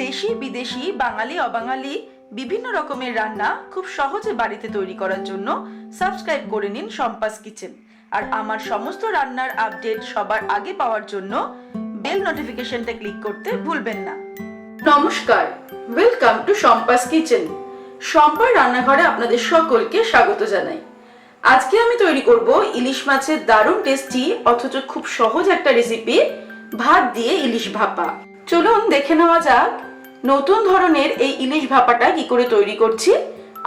দেশি বিদেশি বাঙালি অবাঙালি বিভিন্ন রকমের রান্না খুব সহজে বাড়িতে তৈরি করার জন্য সাবস্ক্রাইব করে নিন সম্পাস কিচেন। আর আমার সমস্ত রান্নার আপডেট সবার আগে পাওয়ার জন্য বেল নোটিফিকেশনটা ক্লিক করতে ভুলবেন না। নমস্কার, ওয়েলকাম টু সম্পাস কিচেন। সম্পার রান্নাঘরে আপনাদের সকলকে স্বাগত জানাই। আজকে আমি তৈরি করব ইলিশ মাছের দারুণ টেস্টি অথচ খুব সহজ একটা রেসিপি, ভাত দিয়ে ইলিশ ভাপা। চলুন দেখে নেওয়া যাক নতুন ধরনের এই ইলিশ ভাপাটা কি করে তৈরি করছি।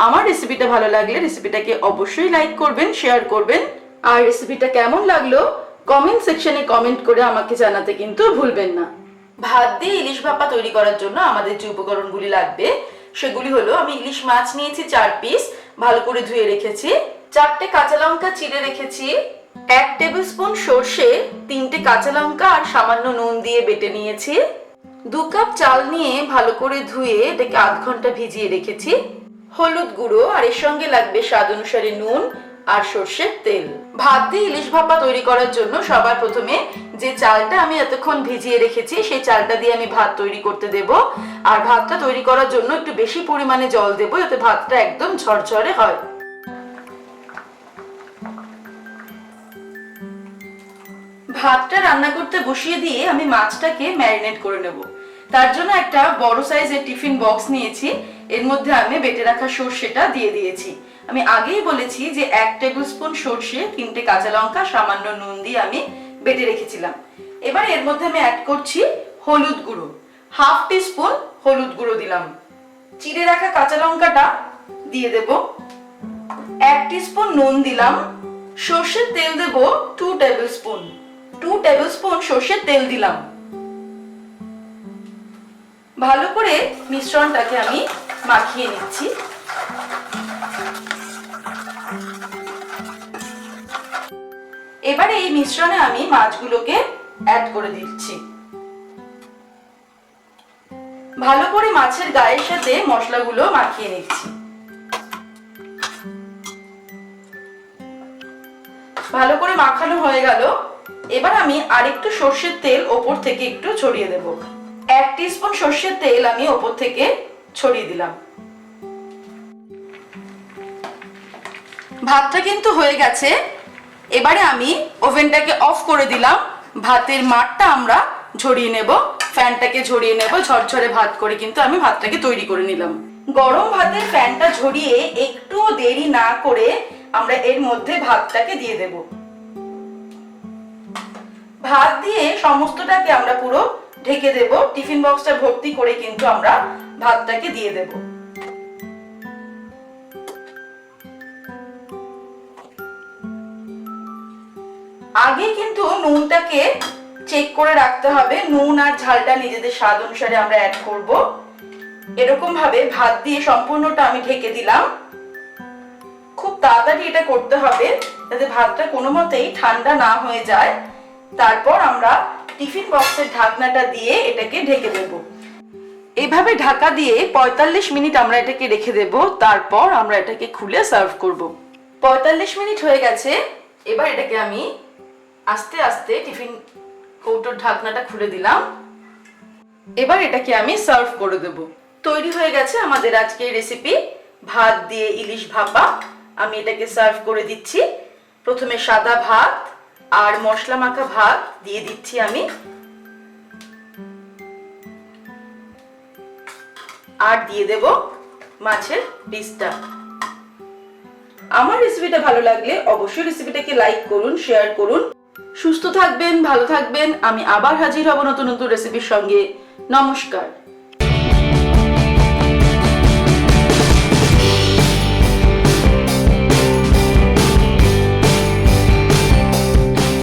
আমার রেসিপিটা ভালো লাগলে রেসিপিটাকে অবশ্যই লাইক করবেন, শেয়ার করবেন, আর রেসিপিটা কেমন লাগলো কমেন্ট সেকশনে কমেন্ট করে আমাকে জানাতে কিন্তু ভুলবেন না। ভাত দিয়ে ইলিশ ভাপা তৈরি করার জন্য আমাদের যে উপকরণগুলি লাগবে সেগুলি হলো, আমি ইলিশ মাছ নিয়েছি 4 পিস, ভালো করে ধুয়ে রেখেছি। 4টে কাঁচা লঙ্কা চিড়ে রেখেছি। 1 টেবিল স্পুন সর্ষে, 3টে কাঁচা লঙ্কা আর সামান্য নুন দিয়ে বেটে নিয়েছি। 2 কাপ চাল নিয়ে ভালো করে ধুয়ে এটাকে আধ ঘন্টা ভিজিয়ে রেখেছি। হলুদ গুঁড়ো, আর এর সঙ্গে লাগবে স্বাদ অনুসারে নুন আর সর্ষের তেল। ভাত দিয়ে ইলিশ ভাপা তৈরি করার জন্য সবার প্রথমে যে চালটা আমি এতক্ষণ ভিজিয়ে রেখেছি সেই চালটা দিয়ে আমি ভাত তৈরি করতে দেব। আর ভাতটা তৈরি করার জন্য একটু বেশি পরিমাণে জল দেব, যাতে ভাতটা একদম ঝরঝরে হয়। ভাতটা রান্না করতে বসিয়ে দিয়ে আমি মাছটাকে ম্যারিনেট করে নেব। তার জন্য একটা বড় সাইজের টিফিন বক্স নিয়েছি, এর মধ্যে আমি বেটে রাখা সর্ষেটা দিয়ে দিয়েছি। আমি আগেই বলেছি যে 1 টেবিল স্পুন সর্ষে, 3টে কাঁচা লঙ্কা, সামান্য নুন দিয়ে আমি বেটে রেখেছিলাম। এবার এর মধ্যে আমি অ্যাড করছি হলুদ গুঁড়ো, 1/2 টিস্পুন হলুদ গুঁড়ো দিলাম। চিড়ে রাখা কাঁচা লঙ্কাটা দিয়ে দেব। 1 টিস্পুন নুন দিলাম। সর্ষের তেল দেব 2 টেবিল স্পুন। 2 টেবিল স্পুন সর্ষের তেল দিলাম। ভালো করে মিশ্রণটাকে আমি মাখিয়ে নিচ্ছি। এবারে এই মিশ্রণে আমি মাছগুলোকে অ্যাড করে দিচ্ছি। ভালো করে মাছের গায়ের সাথে মশলাগুলো মাখিয়ে নিচ্ছি। ভালো করে মাখানো হয়ে গেল। এবার আমি আরেকটু সর্ষের তেল ওপর থেকে একটু ছড়িয়ে দেব। 1 টিস্পুন সর্ষের তেল আমি ওপর থেকে ছড়িয়ে দিলাম। ভাতটা কিন্তু হয়ে গেছে। এবারে আমি ওভেনটাকে অফ করে দিলাম। ভাতের মাঠটা আমরা ঝরিয়ে নেব, ফ্যানটাকে ঝরিয়ে নেব। ঝরঝরে ভাত করে কিন্তু আমি ভাতটাকে তৈরি করে নিলাম। গরম ভাতের ফ্যানটা ঝরিয়ে একটু দেরি না করে আমরা এর মধ্যে ভাতটাকে দিয়ে দেব। ভাত দিয়ে সমস্তটাকে আমরা পুরো ঢেকে দেব। টিফিন বক্সটা ভর্তি করে কিন্তু আমরা ভাতটাকে দিয়ে দেব। আগে কিন্তু নুনটাকে চেক করে রাখতে হবে। নুন আর ঝালটা নিজেদের স্বাদ অনুসারে আমরা অ্যাড করব। এরকম ভাবে ভাত দিয়ে সম্পূর্ণটা আমি ঢেকে দিলাম। খুব তাড়াতাড়ি এটা করতে হবে যাতে ভাতটা কোনো মতেই ঠান্ডা না হয়ে যায়। তারপর আমরা টিফিন বক্সের ঢাকনাটা দিয়ে এটাকে ঢেকে দেব। এভাবে ঢাকা দিয়ে 45 মিনিট আমরা এটাকে রেখে দেব। তারপর আমরা এটাকে খুলে সার্ভ করব। 45 মিনিট হয়ে গেছে। এবার এটাকে আমি আস্তে আস্তে টিফিন কৌটোর ঢাকনাটা খুলে দিলাম। এবার এটাকে আমি সার্ভ করে দেব। তৈরি হয়ে গেছে আমাদের আজকের রেসিপি, ভাত দিয়ে ইলিশ ভাপা। আমি এটাকে সার্ভ করে দিচ্ছি। প্রথমে সাদা ভাত আর মশলা মাখা ভাত দিয়ে দিচ্ছি আমি, আর দিয়ে দেব মাছের পিসটা। আমার রেসিপিটা ভালো লাগলে অবশ্যই রেসিপিটাকে লাইক করুন, শেয়ার করুন। সুস্থ থাকবেন, ভালো থাকবেন। আমি আবার হাজির হব নতুন নতুন রেসিপির সঙ্গে। নমস্কার।